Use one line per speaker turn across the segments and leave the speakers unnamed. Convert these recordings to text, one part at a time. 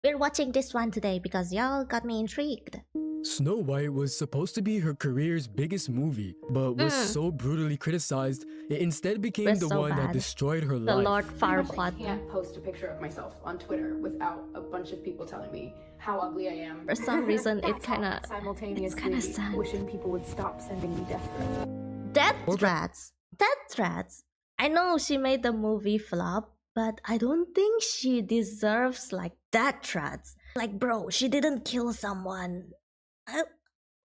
we're watching this one today because y'all got me intrigued.
Snow White was supposed to be her career's biggest movie, but was so brutally criticized, it insteed became
Was
the
so
one that
bad.
destroyed her
The
life.
Lord
I
Farquaad.
can't post a picture of myself on Twitter without a bunch of people telling me how ugly I am.
For some reason, it
That's all
kinda
simultaneously
sad.
wishing people would stop sending me death threats.
Death threats. Death threats. I know she made the movie flop, but I don't think she deserves like death threats. Like, bro, she didn't kill someone.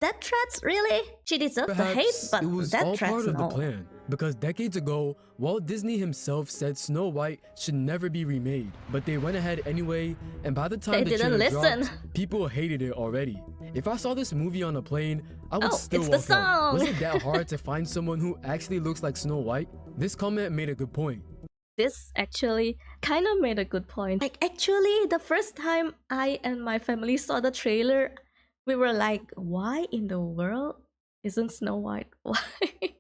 Death threats, really? She deserves the hate,
Perhaps
but
it was
death
all
threats,
part of the
no.
plan, because decades ago, Walt Disney himself said Snow White should never be remade, but they went ahead anyway, and by the time
They
the
didn't
trailer
listen.
dropped, people hated it already. If I saw this movie on a plane, I would still
it's the
walk out.
song.
Was it that hard to find someone who actually looks like Snow White? This comment made a good point.
This actually kind of made a good point. Like, actually, the first time I and my family saw the trailer, we were like, why in the world isn't Snow White white?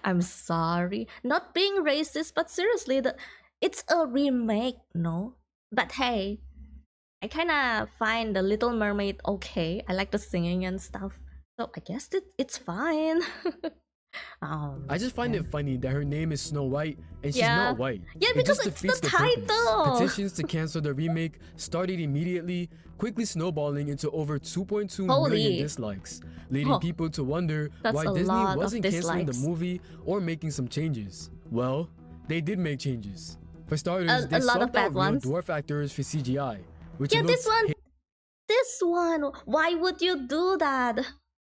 I'm sorry. Not being racist, but seriously, it's a remake, no? But hey, I kind of find The Little Mermaid okay. I like the singing and stuff. So I guess it's fine.
I just find it funny that her name is Snow White and she's
Yeah.
not white.
Yeah,
It
because
just
it's
defeats
the
purpose.
title.
Petitions to cancel the remake started immediately, quickly snowballing into over 2.2
Holy.
million dislikes, leading
Oh,
people to wonder
that's
why
a
Disney
lot of
wasn't canceling the
dislikes.
movie or making some changes. Well, they did make changes. For starters,
A
they
lot of
subbed
bad
out real
ones.
dwarf actors for CGI, which
Yeah,
looks
this one. Why would you do that?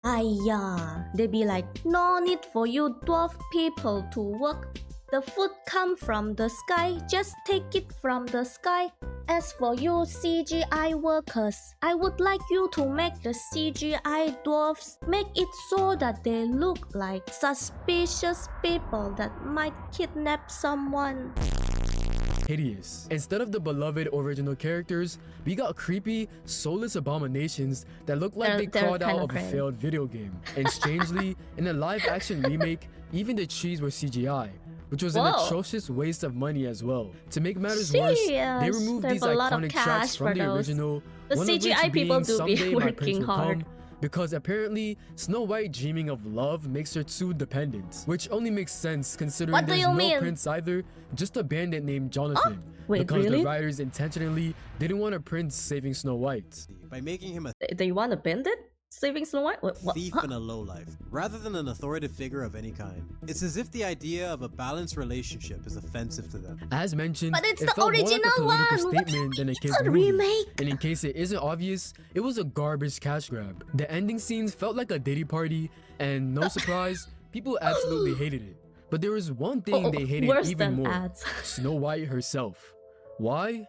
Aiya, they be like, no need for you dwarf people to work. The food come from the sky, just take it from the sky. As for you CGI workers, I would like you to make the CGI dwarfs, make it so that they look like suspicious people that might kidnap someone.
hideous. Instead of the beloved original characters, we got creepy, soulless abominations that look like they
They're
crawled out
kinda
of a
crazy.
failed video game. And strangely, in a live-action remake, even the trees were CGI, which was an
Whoa.
atrocious waste of money as well. To make matters worse, they
Jeez,
removed
there's
these
a lot of
iconic
cash
tracks
for
from the
those.
original,
The
one of
CGI
which
people
being
do be
Someday My Prince
working
Will
hard.
Come, because apparently Snow White dreaming of love makes her too dependent, which only makes sense considering
What do
there's
you
no
mean?
prince either, just a bandit named Jonathan.
Wait,
because
really?
the writers intentionally didn't want a prince saving Snow White.
By making him a
They want to bend it? Saving Snow White? What?
thief and a lowlife, rather than an authoritative figure of any kind. It's as if the idea of a balanced relationship is offensive to them.
As mentioned,
But it's
it
the
felt more like a
original
political
one! What do you
statement than a
It's
kid's
a
movie.
remake!
And in case it isn't obvious, it was a garbage cash grab. The ending scenes felt like a Diddy party, and no surprise, people absolutely hated it. But there was one thing they hated
worse
even
than
more.
ads.
Snow White herself. Why?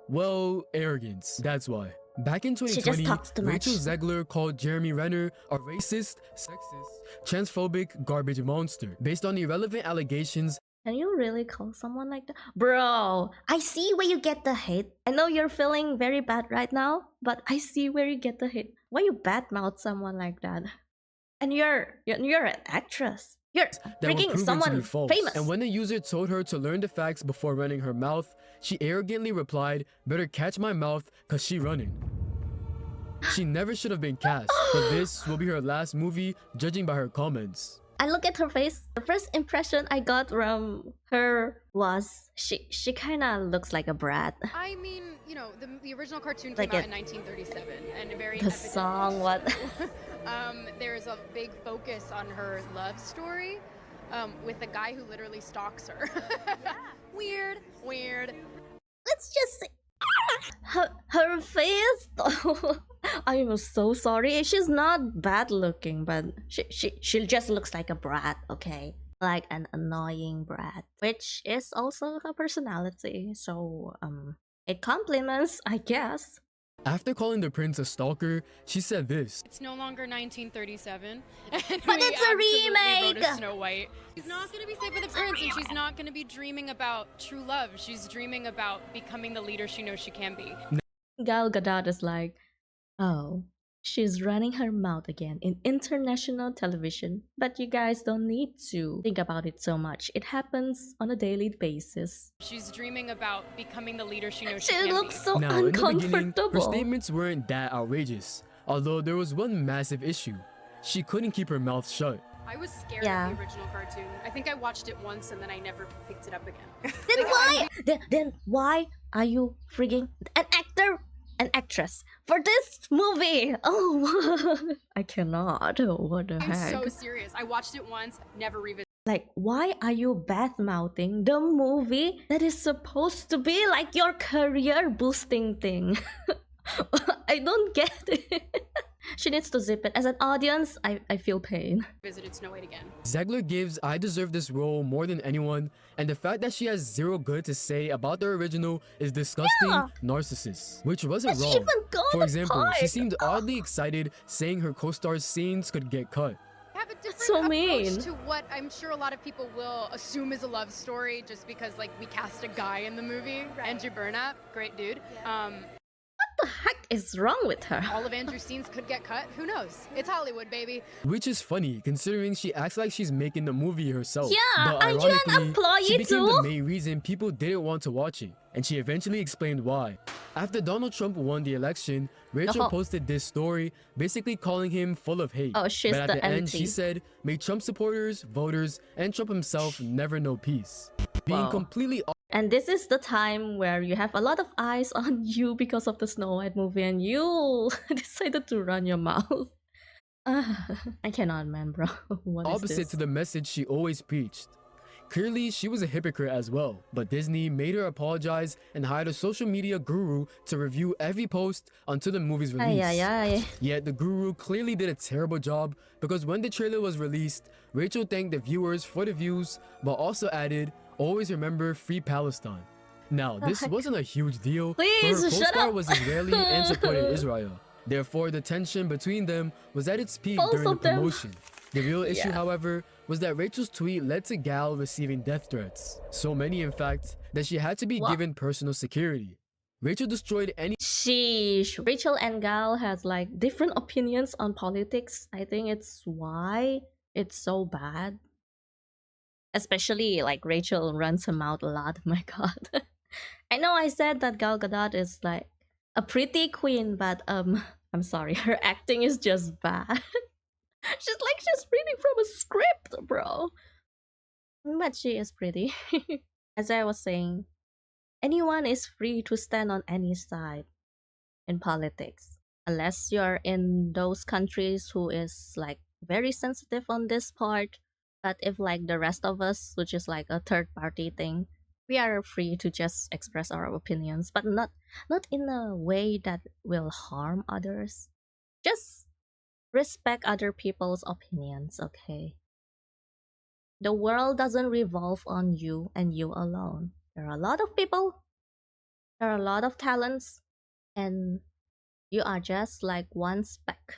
Well, arrogance. That's why. Back in
She just
2020,
talks too much.
Rachel Zegler called Jeremy Renner a racist, sexist, transphobic garbage monster based on irrelevant allegations.
Can you really call someone like that? Bro, I see where you get the hate. I know you're feeling very bad right now, but I see where you get the hate. Why you badmouth someone like that? And you're an actress. You're
That were
freaking
proven to
someone
be false.
famous.
And when the user told her to learn the facts before running her mouth, she arrogantly replied, "Better catch my mouth, cause she running." She never should have been cast, but this will be her last movie, judging by her comments.
I look at her face. The first impression I got from her was she kind of looks like a brat.
I mean, you know, the original cartoon
Like
came out
it-
in 1937, and a very
The song, what?
There's a big focus on her love story with a guy who literally stalks her. Weird.
Let's just say her face though. I'm so sorry. She's not bad looking, but she just looks like a brat, okay? Like an annoying brat, which is also her personality. So it compliments, I guess.
After calling the prince a stalker, she said this.
It's no longer 1937.
But it's a remake!
Wrote a Snow White. She's not going to be saved by the prince, and she's not going to be dreaming about true love. She's dreaming about becoming the leader she knows she can be.
Gal Gadot is like, oh, She's running her mouth again in international television. But you guys don't need to think about it so much. It happens on a daily basis.
She's dreaming about becoming the leader she knows
She
can
looks
be.
so
Now, in the beginning, her
uncomfortable.
statements weren't that outrageous, although there was one massive issue. She couldn't keep her mouth shut.
I was scared
Yeah.
of the original cartoon. I think I watched it once and then I never picked it up again.
Then why? Then why are you frigging an actor, an actress for this movie? Oh, I cannot. What the
I'm
heck?
so serious. I watched it once, never revisited.
Like, why are you bad mouthing the movie that is supposed to be like your career boosting thing? I don't get it. She needs to zip it. As an audience, I feel pain.
Visited Snow White again.
Zegler gives I deserve this role more than anyone, and the fact that she has zero good to say about the original is disgusting
Yeah.
narcissist, which wasn't
She
wrong.
even got
For
the
example, she
part.
seemed oddly excited saying her co-star's scenes could get cut.
I have a different
so
approach
mean.
to what I'm sure a lot of people will assume is a love story just because like we cast a guy in the movie. Andrew Burnap, great dude.
What the heck is wrong with her?
All of Andrew's scenes could get cut. Who knows? It's Hollywood, baby.
Which is funny, considering she acts like she's making the movie herself.
Yeah,
but
aren't you an
ironically,
employee
she became
too?
the main reason people didn't want to watch it, and she eventually explained why. After Donald Trump won the election, Rachel
Oh.
posted this story, basically calling him full of hate.
Oh, she's
but at
the
the end, she
anti.
said, "May Trump supporters, voters, and Trump himself never know peace." Being
Wow.
completely
And this is the time where you have a lot of eyes on you because of the Snow White movie, and you decided to run your mouth. I cannot, man, bro. What is
opposite
this?
to the message she always preached. Clearly, she was a hypocrite as well, but Disney made her apologize and hired a social media guru to review every post until the movie's release.
Ay, ay, ay.
Yet the guru clearly did a terrible job because when the trailer was released, Rachel thanked the viewers for the views, but also added, "Always remember Free Palestine." Now, this wasn't a huge deal, but
Please,
her
shut
co-star
up.
was Israeli and supported Israel. Therefore, the tension between them was at its peak
Both
during the
of them.
promotion. The real issue,
Yeah.
however, was that Rachel's tweet led to Gal receiving death threats. So many, in fact, that she had to be
What?
given personal security. Rachel destroyed any
Sheesh. Rachel and Gal has like different opinions on politics. I think it's why it's so bad. Especially like Rachel runs her mouth a lot. My God. I know I said that Gal Gadot is like a pretty queen, but I'm sorry, her acting is just bad. she's reading from a script, bro. But she is pretty. As I was saying, anyone is free to stand on any side in politics, unless you're in those countries who is like very sensitive on this part. But if like the rest of us, which is like a third party thing, we are free to just express our opinions, but not in a way that will harm others. Just respect other people's opinions, okay? The world doesn't revolve on you and you alone. There are a lot of people, there are a lot of talents, and you are just like one speck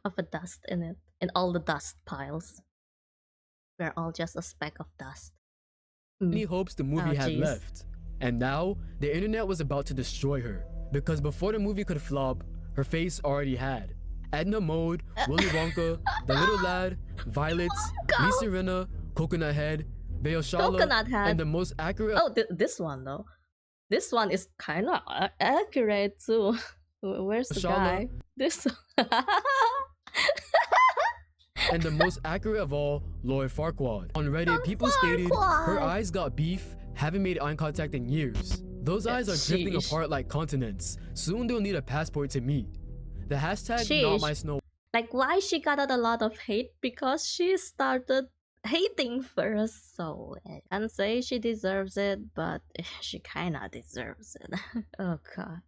of a dust in it, in all the dust piles. We're all just a speck of dust.
hopes the movie
Oh,
had
jeez.
left. And now, the internet was about to destroy her. Because before the movie could flop, her face already had. Edna Mode, Willy Wonka, The Little Lad, Violets, Lisa Rinna, Coconut Head, Beoshala,
Coconut Head.
and the most accurate
Oh, this one though. This one is kind of accurate too. Where's the
Shala.
guy? This.
and the most accurate of all, Lloyd Farquaad. On Reddit, people stated her
Farquaad.
eyes got beef, haven't made eye contact in years. Those eyes are drifting
Sheesh.
apart like continents. Soon they'll need a passport to meet. The hashtag not
Sheesh.
my snow
Like, why she got a lot of hate? Because she started hating first, so I can't say she deserves it, but she kinda deserves it. Oh god.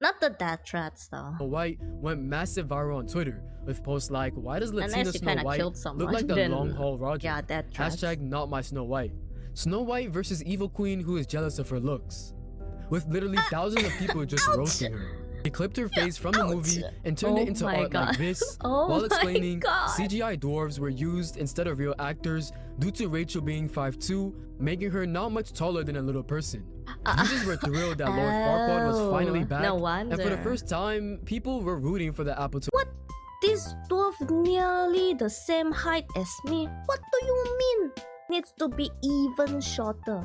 Not the death threats though.
White went massive viral on Twitter with posts like, "Why does Latina
Unless she
Snow
kinda
White
killed
look
someone,
like the
then
long haul Roger?"
yeah, death threats.
Hashtag not my Snow White. Snow White versus evil queen who is jealous of her looks. With literally thousands of people just roasting her. They clipped her face from the
Ouch.
movie and turned
Oh
it into
my
art like
God.
this,
Oh
while
my
explaining
God.
CGI dwarves were used instead of real actors due to Rachel being 5'2", making her not much taller than a little person. Users were thrilled that Lord Farquaad was finally
Oh,
back,
no
and for the
wonder.
first time, people were rooting for the apple to.
What? This dwarf nearly the same height as me. What do you mean? Needs to be even shorter.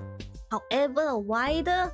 However, wider,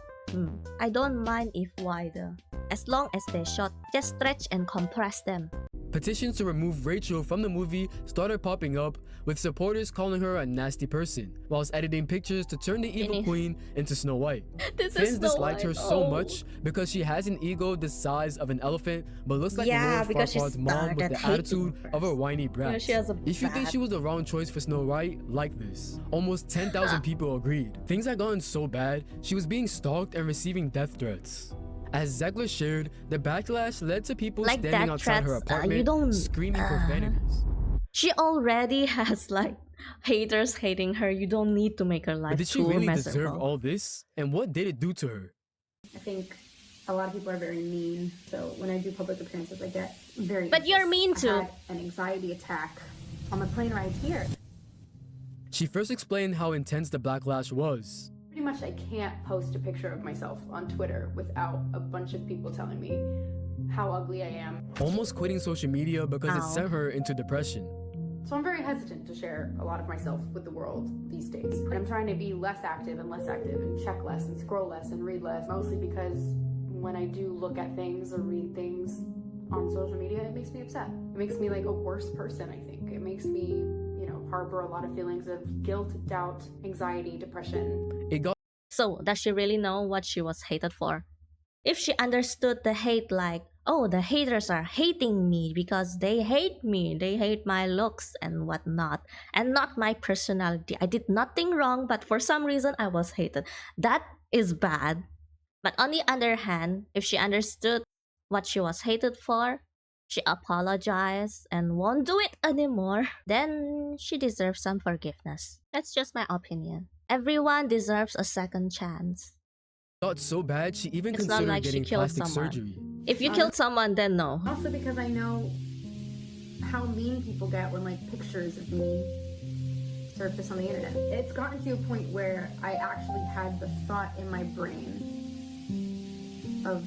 I don't mind if wider. As long as they're short, just stretch and compress them.
Petitions to remove Rachel from the movie started popping up, with supporters calling her a nasty person, whilst editing pictures to turn the evil queen into Snow White.
This
Fans
is Snow
disliked her
White.
so
Oh.
much because she has an ego the size of an elephant, but looks like
Yeah,
Lord
because she
Farquaad's mom with
started
the
hating
attitude
her
of a
first.
whiny brat.
she has a
If you think
bad-
she was the wrong choice for Snow White, like this. Almost 10,000 people agreed. Things had gotten so bad, she was being stalked and receiving death threats. As Zegler shared, the backlash led to people
Like
standing
death
outside her
threats, you
apartment
don't-
screaming profanities.
She already has like haters hating her. You don't need to make her life
But did she
too
really
miserable.
deserve all this? And what did it do to her?
I think a lot of people are very mean. So when I do public appearances, I get very.
But you're
anxious.
mean
I
too.
had an anxiety attack on the plane ride here.
She first explained how intense the backlash was.
Pretty much, I can't post a picture of myself on Twitter without a bunch of people telling me how ugly I am.
Almost quitting social media because it
Ow.
sent her into depression.
So I'm very hesitant to share a lot of myself with the world these days. And I'm trying to be less active and check less and scroll less and read less, mostly because when I do look at things or read things on social media, it makes me upset. It makes me like a worse person, I think. It makes me, harbor a lot of feelings of guilt, doubt, anxiety, depression.
It got
So, does she really know what she was hated for? If she understood the hate like, oh, the haters are hating me because they hate me, they hate my looks and whatnot, and not my personality. I did nothing wrong, but for some reason I was hated. That is bad. But on the other hand, if she understood what she was hated for, she apologized and won't do it anymore, then she deserves some forgiveness. That's just my opinion. Everyone deserves a second chance.
got so bad she even
It's not
considered
like she
getting
killed
plastic
someone.
surgery.
If you killed someone, then no.
Also because I know how mean people get when pictures of me surface on the internet. It's gotten to a point where I actually had the thought in my brain of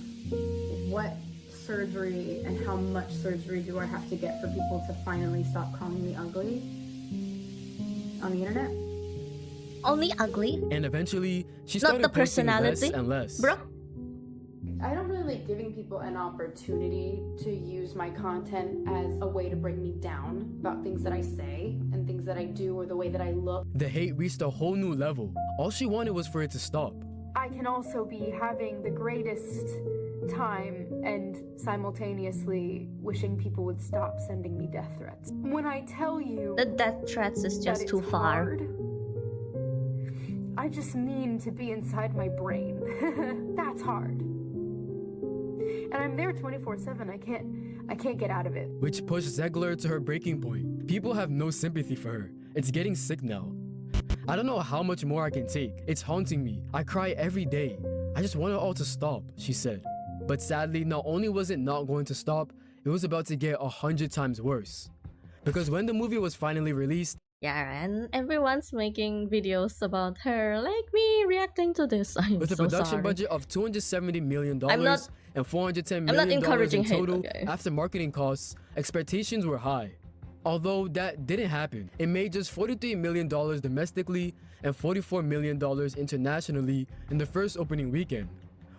what surgery and how much surgery do I have to get for people to finally stop calling me ugly on the internet.
Only ugly?
And eventually, she
Not
started
the
posting less
personality,
and less.
bro.
I don't really like giving people an opportunity to use my content as a way to bring me down about things that I say and things that I do or the way that I look.
The hate reached a whole new level. All she wanted was for it to stop.
I can also be having the greatest time and simultaneously wishing people would stop sending me death threats. When I tell you
The death threats is
that
just
it's
too far.
hard, I just mean to be inside my brain. That's hard. And I'm there 24/7. I can't get out of it.
Which pushed Zegler to her breaking point. People have no sympathy for her. It's getting sick now. I don't know how much more I can take. It's haunting me. I cry every day. I just want it all to stop, she said. But sadly, not only was it not going to stop, it was about to get 100 times worse. Because when the movie was finally released,
Yeah, and everyone's making videos about her, like me reacting to this. I'm
with a
so
production
sorry.
budget of $270 million
I'm not-
and $410
I'm not
million
encouraging
in
hate,
total
okay?
after marketing costs, expectations were high. Although that didn't happen, it made just $43 million domestically and $44 million internationally in the first opening weekend,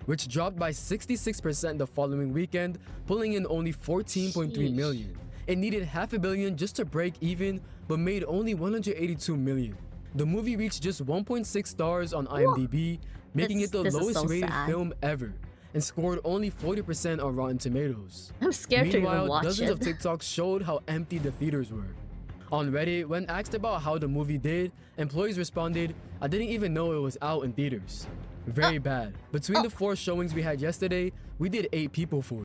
which dropped by 66% the following weekend, pulling in only $14.3 million. It needed $500 million just to break even, but made only $182 million. The movie reached just 1.6 stars on IMDb, making it the
This is
lowest
so
rated
sad.
film ever, and scored only 40% on Rotten Tomatoes.
I'm scared to even
Meanwhile,
watch
dozens
it.
of TikToks showed how empty the theaters were. On Reddit, when asked about how the movie did, employees responded, "I didn't even know it was out in theaters." Very bad. Between the 4 showings we had yesterday, we did 8 people for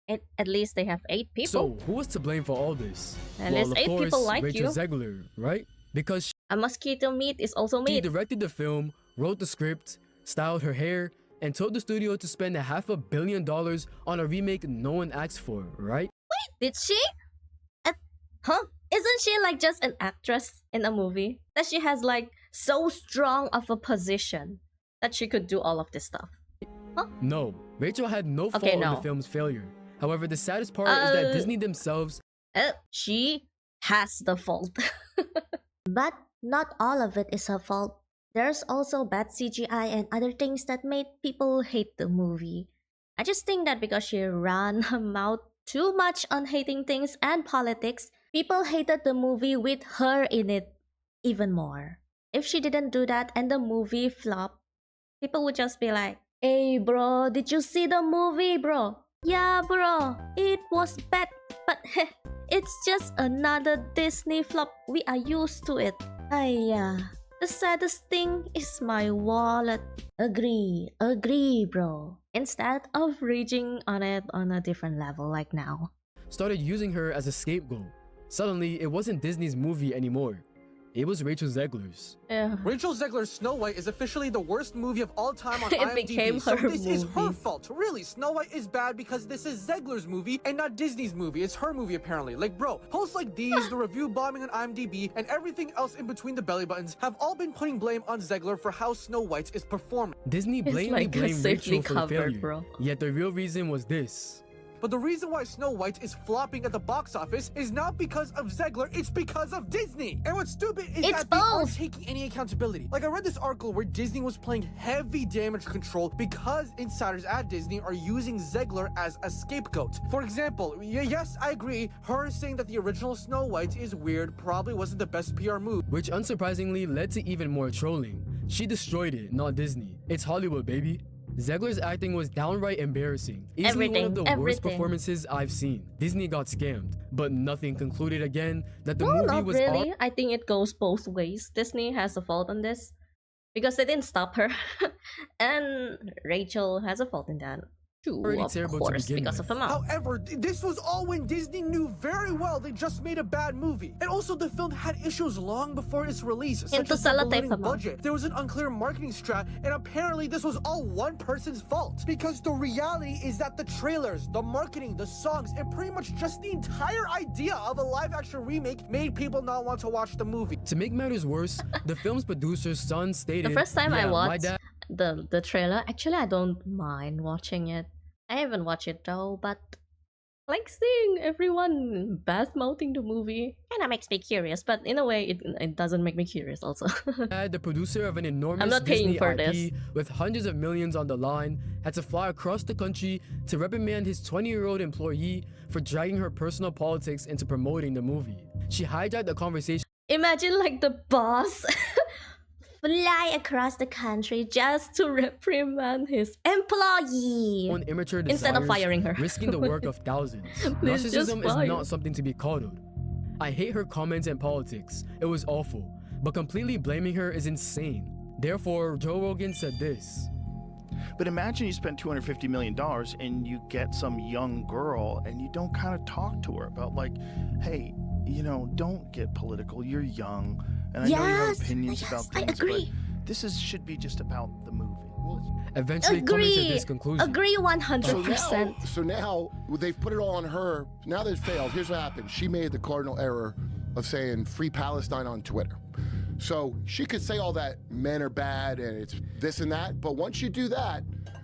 it.
At least they have 8 people.
So, who was to blame for all this?
At
Well,
least
of
8
course,
people like
Rachel
you.
Zegler, right? Because
A mosquito meat is also
she
meat.
directed the film, wrote the script, styled her hair, and told the studio to spend $500 million on a remake no one asked for, right?
Did she? Huh? Isn't she like just an actress in a movie? That she has like so strong of a position that she could do all of this stuff.
No, Rachel had no fault
Okay,
in the
no.
film's failure. However, the saddest part is that Disney themselves
She has the fault. But not all of it is her fault. There's also bad CGI and other things that made people hate the movie. I just think that because she ran her mouth too much on hating things and politics, people hated the movie with her in it even more. If she didn't do that and the movie flopped, people would just be like, "Hey bro, did you see the movie, bro? Yeah bro, it was bad, but heh, it's just another Disney flop. We are used to it." The saddest thing is my wallet. Agree, bro. Instead of raging on it on a different level like now.
started using her as a scapegoat. Suddenly, it wasn't Disney's movie anymore. It was Rachel Zegler's.
Yeah.
Rachel Zegler's Snow White is officially the worst movie of all time on
It
IMDb,
became
so
her
this is her
movie.
fault. Really, Snow White is bad because this is Zegler's movie and not Disney's movie. It's her movie apparently. Like bro, posts like these, the review bombing on IMDb, and everything else in between the belly buttons have all been putting blame on Zegler for how Snow White is performing.
Disney
It's
blatantly
like
blamed
safely
Rachel for the
covered,
failure.
bro.
Yet the real reason was this.
But the reason why Snow White is flopping at the box office is not because of Zegler, it's because of Disney. And what's stupid is
It's
that they aren't
both.
taking any accountability. Like I read this article where Disney was playing heavy damage control because insiders at Disney are using Zegler as a scapegoat. For example, yes, I agree, her saying that the original Snow White is weird probably wasn't the best PR move.
Which unsurprisingly led to even more trolling. She destroyed it, not Disney. It's Hollywood, baby. Zegler's acting was downright embarrassing. Easily one of the worst
Everything.
performances I've seen. Disney got scammed, but nothing concluded again that the
No,
movie
not
was
really. I think it goes both ways. Disney has a fault on this because they didn't stop her, and Rachel has a fault in that too,
Already
of
terrible to
course,
begin
because
with.
of her mouth.
However, this was all when Disney knew very well they just made a bad movie. And also the film had issues long before its release, such
Into
as the
sellotape,
ballooning
come on.
budget. There was an unclear marketing strat, and apparently this was all one person's fault. Because the reality is that the trailers, the marketing, the songs, and pretty much just the entire idea of a live-action remake made people not want to watch the movie.
To make matters worse, the film's producer's son stated,
The first time I
"Yeah, my
watched
dad
the trailer, actually I don't mind watching it. I haven't watched it though, but like seeing everyone bad mouthing the movie kinda makes me curious, but in a way it doesn't make me curious also.
the producer of an enormous
not paying
Disney
for
IP
this.
with hundreds of millions on the line, had to fly across the country to reprimand his 20-year-old employee for dragging her personal politics into promoting the movie. She hijacked the conversation
Imagine like the boss fly across the country just to reprimand his employee.
on immature
Instead of
desires,
firing her.
risking the work of thousands.
Please just
Narcissism is
fire.
not something to be coddled. I hate her comments and politics. It was awful. But completely blaming her is insane. Therefore, Joe Rogan said this.
But imagine you spend $250 million and you get some young girl and you don't kind of talk to her about like, hey, you know, don't get political. You're young. And I know you have
Yes,
opinions
yes,
about
I
things,
agree.
but this should be just about the movie.
Eventually coming to
Agree.
this conclusion.
Agree
So
100%.
so now they've put it all on her. Now they've failed. Here's what happened. She made the cardinal error of saying free Palestine on Twitter. So she could say all that men are bad and it's this and that, but once you do that,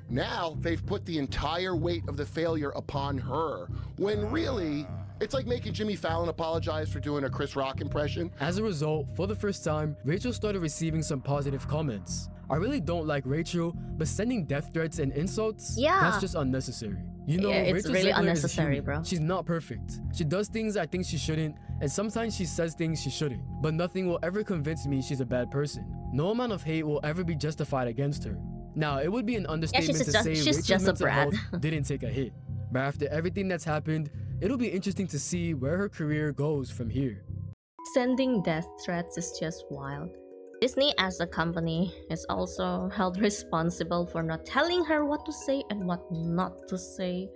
now they've put the entire weight of the failure upon her. When really, it's like making Jimmy Fallon apologize for doing a Chris Rock impression.
As a result, for the first time, Rachel started receiving some positive comments. I really don't like Rachel, but sending death threats and insults,
Yeah.
that's just unnecessary. You know,
Yeah, it's
Rachel
really
Zegler is
unnecessary,
human.
bro.
She's not perfect. She does things I think she shouldn't, and sometimes she says things she shouldn't. But nothing will ever convince me she's a bad person. No amount of hate will ever be justified against her. Now, it would be an understatement
she's
to
just-
say
she's
Rachel's
just a
mental
brat.
health didn't take a hit. But after everything that's happened, it'll be interesting to see where her career goes from here.
Sending death threats is just wild. Disney as a company is also held responsible for not telling her what to say and what not to say.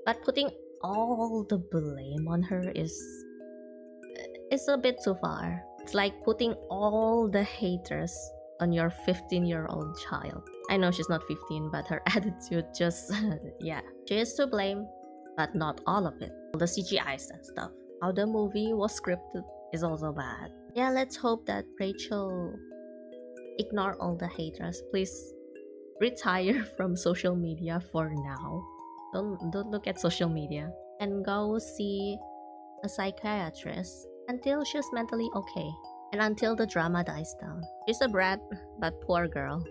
But putting all the blame on her is a bit too far. It's like putting all the haters on your 15-year-old child. I know she's not 15, but her attitude just yeah. She is to blame, but not all of it. All the CGIs and stuff. How the movie was scripted is also bad. Yeah, let's hope that Rachel ignore all the haters. Please retire from social media for now. Don't look at social media and go see a psychiatrist until she's mentally okay and until the drama dies down. She's a brat, but poor girl.